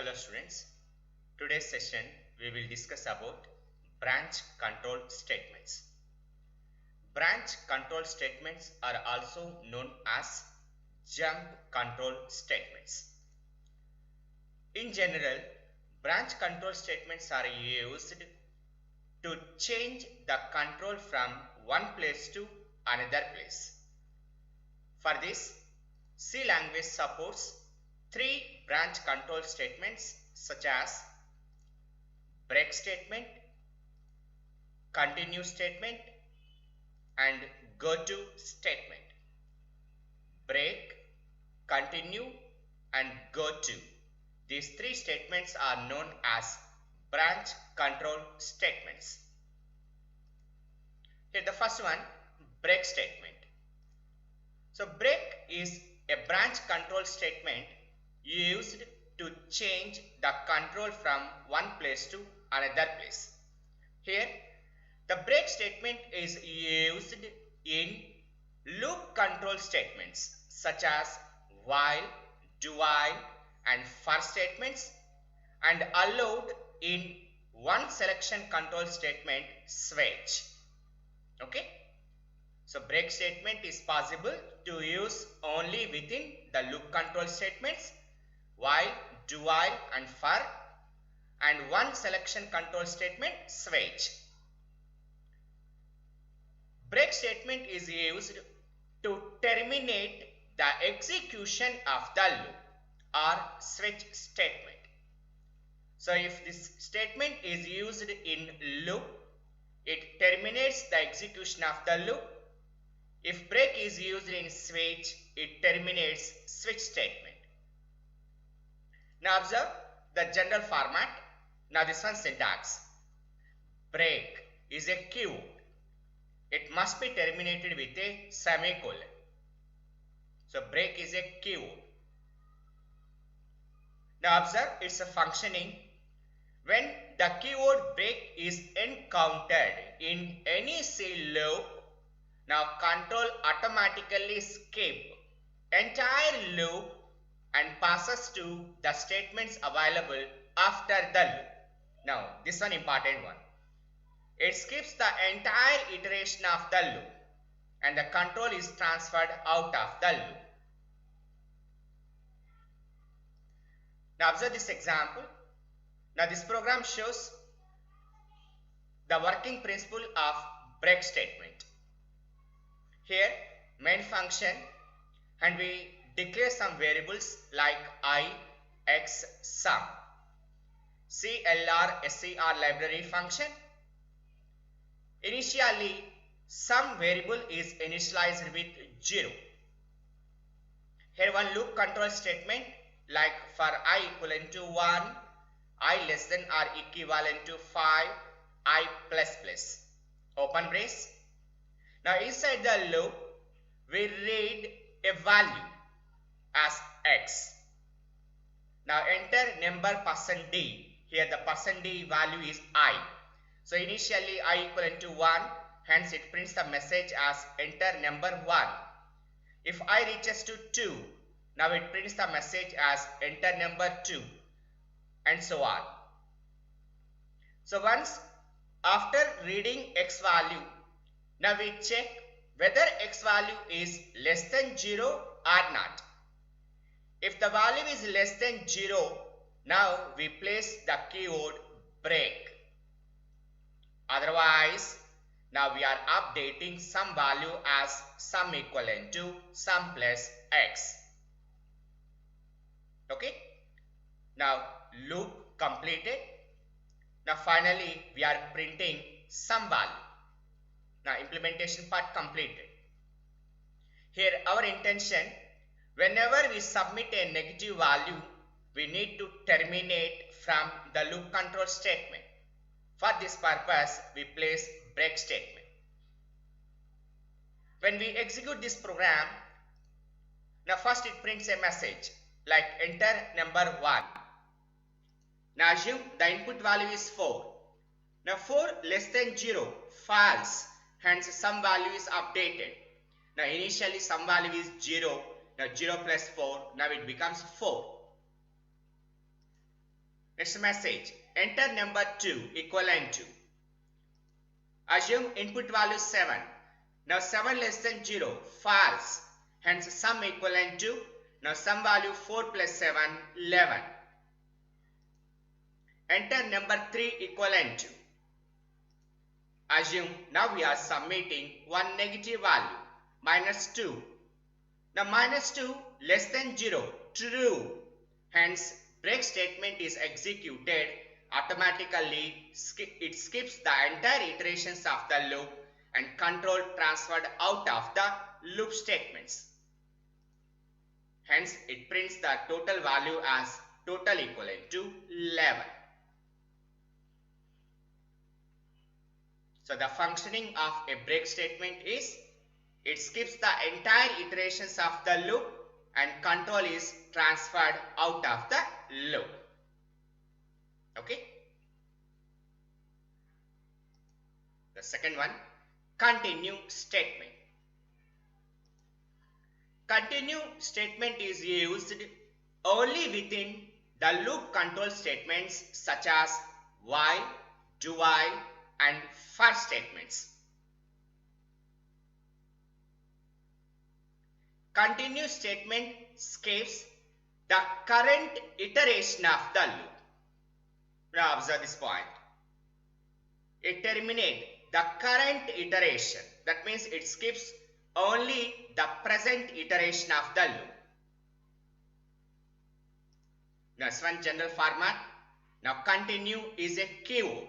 Hello students, today's session we will discuss about branch control statements. Branch control statements are also known as jump control statements. In general, branch control statements are used to change the control from one place to another place. For this, C language supports three branch control statements such as break statement, continue statement, and go to statement. Break, continue, and go to. These three statements are known as branch control statements. Here the first one, break statement. So break is a branch control statement used to change the control from one place to another place. Here, the break statement is used in loop control statements such as while, do while, and for statements, and allowed in one selection control statement switch. Okay. So break statement is possible to use only within the loop control statements, while, do while, and for, and one selection control statement switch. Break statement is used to terminate the execution of the loop or switch statement. So if this statement is used in loop, it terminates the execution of the loop. If break is used in switch, it terminates switch statement. Now observe the general format. Now this one syntax. Break is a keyword. It must be terminated with a semicolon. So break is a keyword. Now observe its functioning. When the keyword break is encountered in any C loop, now control automatically skip entire loop and passes to the statements available after the loop. Now this one important one. It skips the entire iteration of the loop and the control is transferred out of the loop. Now observe this example. Now this program shows the working principle of break statement. Here main function, and we declare some variables like I, X, sum. CLR SCR library function. Initially sum variable is initialized with 0. Here one loop control statement like for I equivalent to 1, I less than or equivalent to 5, I plus plus. Open brace. Now inside the loop, we read a value as X. Now enter number %d. Here the %d value is I. So initially I equivalent to 1, hence it prints the message as enter number 1. If I reaches to 2, now it prints the message as enter number 2, and so on. So once after reading X value, now we check whether X value is less than 0 or not. If the value is less than 0, now we place the keyword break. Otherwise, now we are updating some value as sum equivalent to sum plus X. Okay. Now loop completed. Now finally we are printing some value. Now implementation part completed. Here our intention, whenever we submit a negative value, we need to terminate from the loop control statement. For this purpose, we place break statement. When we execute this program, now first it prints a message like enter number 1. Now assume the input value is 4. Now 4 less than 0, false, hence some value is updated. Now initially some value is 0, now 0 plus 4, now it becomes 4. Next message, enter number 2 equivalent to. Assume input value 7. Now 7 less than 0, false. Hence sum equivalent to, now sum value 4 plus 7, 11. Enter number 3 equivalent to. Assume now we are submitting one negative value, minus 2. Now minus 2 less than 0, true. Hence break statement is executed automatically. It skips the entire iterations of the loop and control transferred out of the loop statements. Hence it prints the total value as total equivalent to 11. So the functioning of a break statement is it skips the entire iterations of the loop and control is transferred out of the loop. Okay. The second one, continue statement. Continue statement is used only within the loop control statements such as while, do while and for statements. Continue statement skips the current iteration of the loop. Now observe this point. It terminates the current iteration. That means it skips only the present iteration of the loop. Next one, general format. Now continue is a keyword.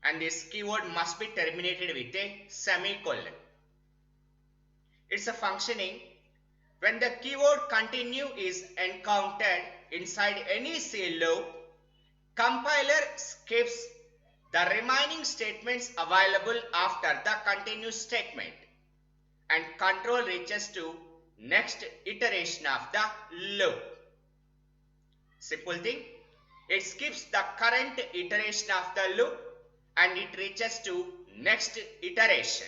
And this keyword must be terminated with a semicolon. It's a functioning when the keyword continue is encountered inside any C loop, compiler skips the remaining statements available after the continue statement and control reaches to next iteration of the loop. Simple thing, it skips the current iteration of the loop and it reaches to next iteration.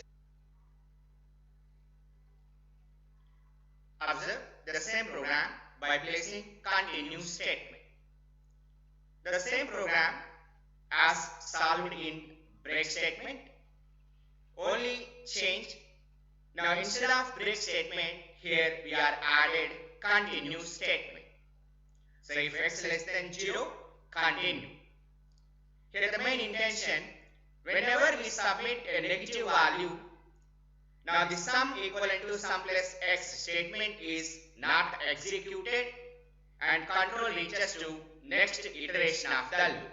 Observe the same program by placing continue statement. The same program as solved in break statement, only change. Now instead of break statement, here we are added continue statement. So if x less than 0, continue. Here the main intention, whenever we submit a negative value, now the sum equivalent to sum plus x statement is not executed and control reaches to next iteration of the loop.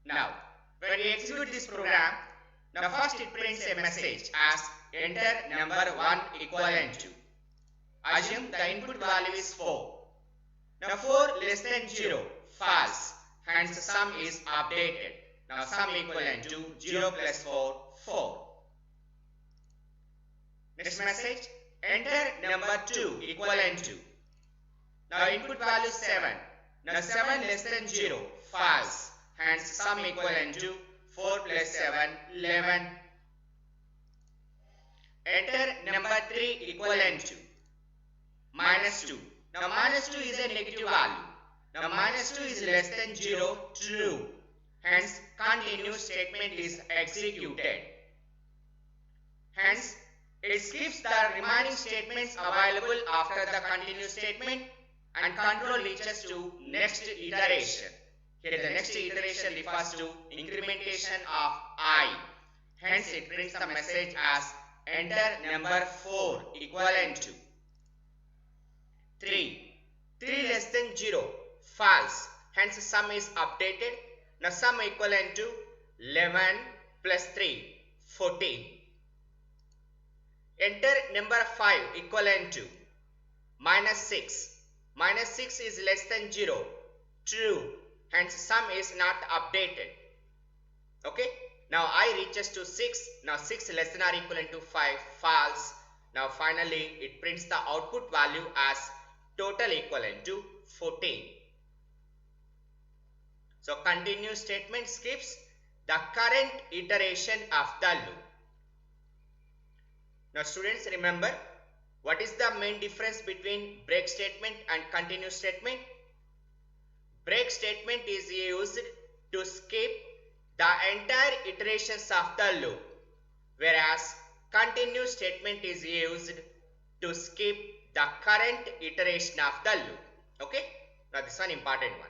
Now when we execute this program, now first it prints a message as enter number 1 equivalent to. Assume the input value is 4. Now 4 less than 0, false. Hence the sum is updated. Now sum equivalent to 0 plus 4, 4. Next message, enter number 2 equivalent to. Now input value 7. Now 7 less than 0, false. Hence sum equivalent to 4 plus 7, 11. Enter number 3 equivalent to. Minus 2. Now minus 2 is a negative value. Now minus 2 is less than 0, true. Hence continue statement is executed. Hence it skips the remaining statements available after the continue statement and control reaches to next iteration. Here the next iteration refers to incrementation of I. Hence it prints the message as enter number 4 equivalent to. 3. 3 less than 0, false. Hence sum is updated. Now sum equivalent to 11 plus 3, 14. Enter number 5 equivalent to. Minus 6. Minus 6 is less than 0, true. Hence sum is not updated. Okay. Now I reaches to 6. Now 6 less than or equivalent to 5, false. Now finally it prints the output value as total equivalent to 14. So continue statement skips the current iteration of the loop. Now students, remember What is the main difference between break statement and continue statement? Break statement is used to skip the entire iterations of the loop, whereas continue statement is used to skip the current iteration of the loop. Okay, now this one important one.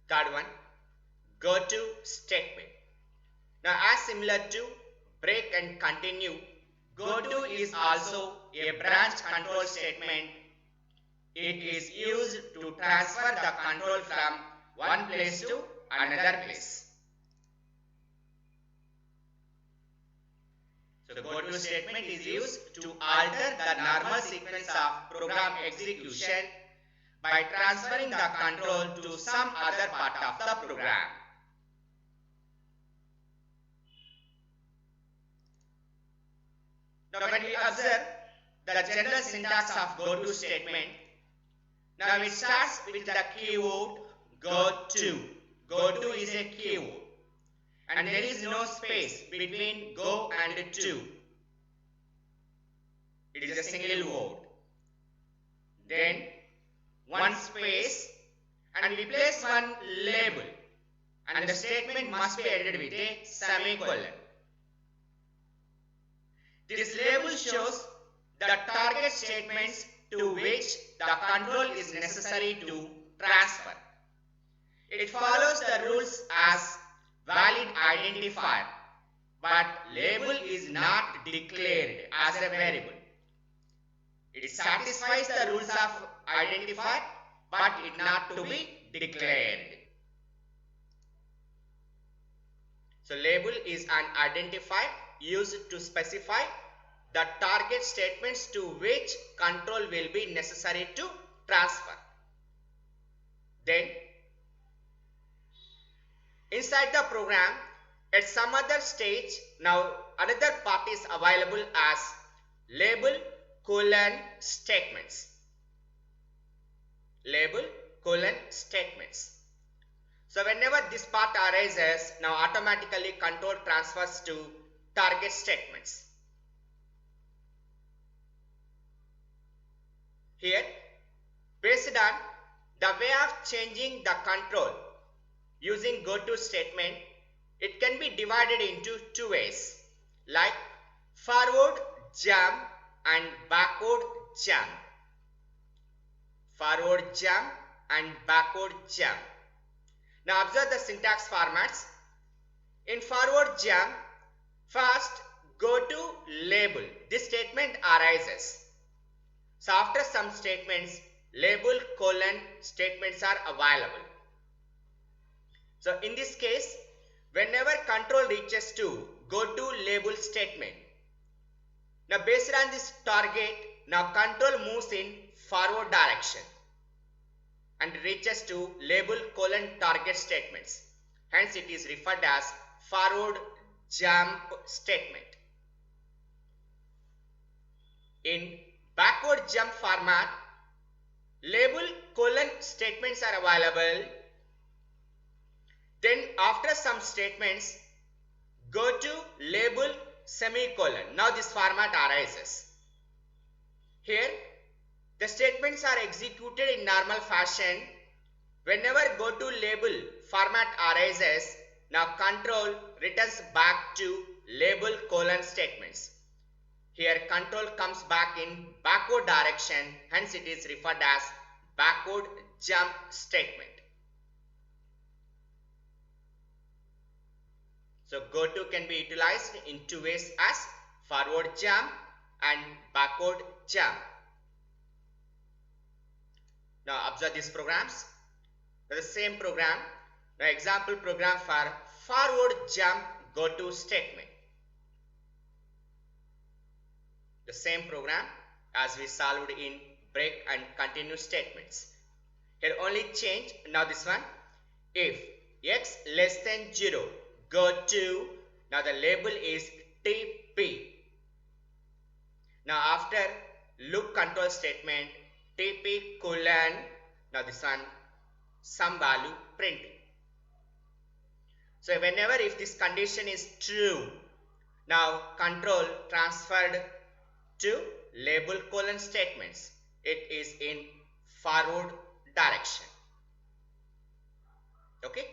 Third one, go to statement. Now as similar to break and continue, go to is also a branch control statement. It is used to transfer the control from one place to another place. So the go to statement is used to alter the normal sequence of program execution by transferring the control to some other part of the program. Now when we observe the general syntax of go to statement, now it starts with the keyword go to. Go to is a keyword and there is no space between go and to. It is a single word. Then one space and we place one label and the statement must be ended with a semicolon. This label shows the target statements to which the control is necessary to transfer. It follows the rules as valid identifier, but label is not declared as a variable. It satisfies the rules of identifier, but it not to be declared. So label is an identifier used to specify the target statements to which control will be necessary to transfer. Then inside the program, at some other stage, now another part is available as label colon statements. Label colon statements. So whenever this part arises, now automatically control transfers to target statements. Here, based on the way of changing the control using go to statement, it can be divided into two ways, like forward jump and backward jump. Forward jump and backward jump. Now observe the syntax formats. In forward jump, first go to label. This statement arises. So after some statements, label colon statements are available. So in this case, whenever control reaches to go to label statement, now based on this target, now control moves in forward direction and reaches to label colon target statements. Hence it is referred as forward jump statement. In backward jump format, label colon statements are available. Then after some statements, go to label semicolon. Now this format arises. Here, the statements are executed in normal fashion. Whenever go to label format arises, now control returns back to label colon statements. Here control comes back in backward direction, hence it is referred as backward jump statement. So go to can be utilized in two ways as forward jump and backward jump. Now observe these programs. The same program, the example program for forward jump go to statement. The same program as we solved in break and continue statements. Here only change, now this one, if x less than 0, go to, now the label is TP. Now after loop control statement, TP colon, now this one, some value printing. So whenever if this condition is true, Now control transferred to label colon statements. It is in forward direction. Okay.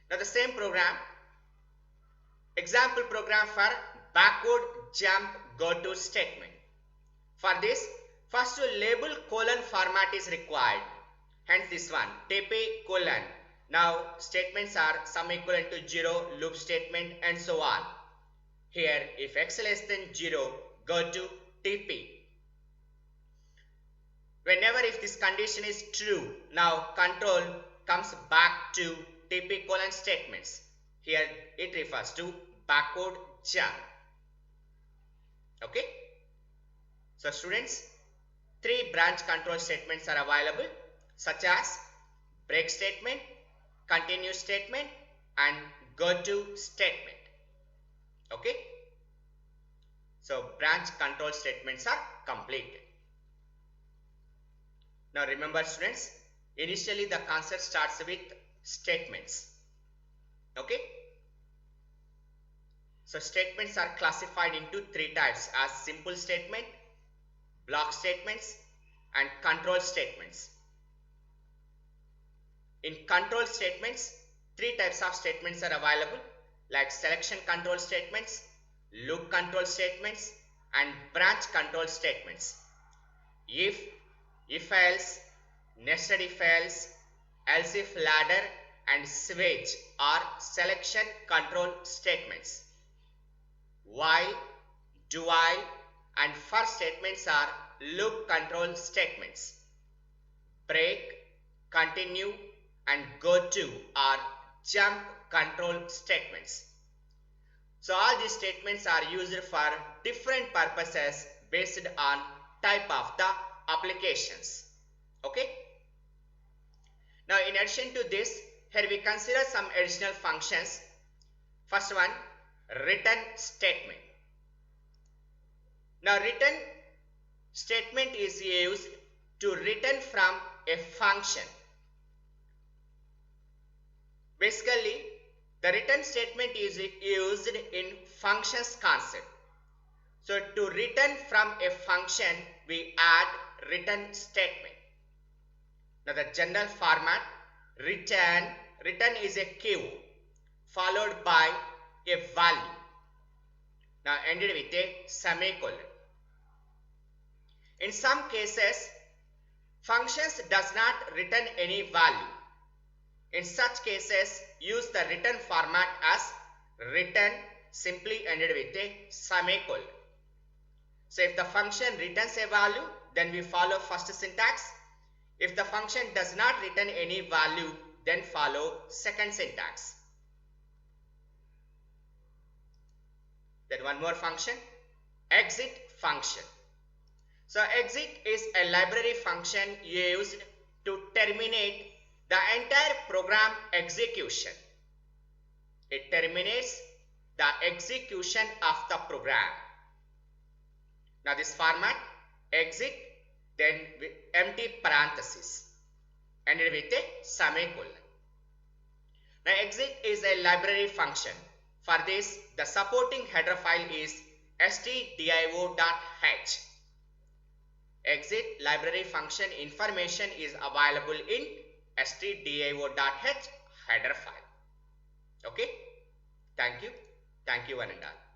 Now the same program, example program for backward jump go to statement. For this, first label colon format is required. Hence this one, TP colon. Now statements are sum equivalent to 0, loop statement and so on. Here if x less than 0, go to TP. Whenever if this condition is true, now control comes back to TP colon statements. Here it refers to backward jump. Okay. So students, 3 branch control statements are available, such as break statement, continue statement and go to statement. Okay. So branch control statements are completed. Now remember students, initially the concept starts with statements. Okay. So statements are classified into 3 types as simple statement, block statements and control statements. In control statements, 3 types of statements are available, like selection control statements, loop control statements and branch control statements. If else, nested if else if ladder and switch are selection control statements. While, do while and for statements are loop control statements. Break, continue and go to are jump control statements. So all these statements are used for different purposes based on type of the applications. Okay. Now in addition to this, here we consider some additional functions. First one, return statement. Now return statement is used to return from a function. Basically, the return statement is used in functions concept. So to return from a function, we add return statement. Now the general format, return is a keyword followed by a value. Now ended with a semicolon. In some cases, functions does not return any value. In such cases, use the return format as return simply ended with a semicolon. So if the function returns a value, then we follow first syntax. If the function does not return any value, then follow second syntax. Then one more function, exit function. So exit is a library function used to terminate the entire program execution. It terminates the execution of the program. Now this format, exit, then with empty parenthesis, ended with a semicolon. Now exit is a library function. For this, the supporting header file is stdio.h. Exit library function information is available in stdio.h header file. Okay. Thank you one and all.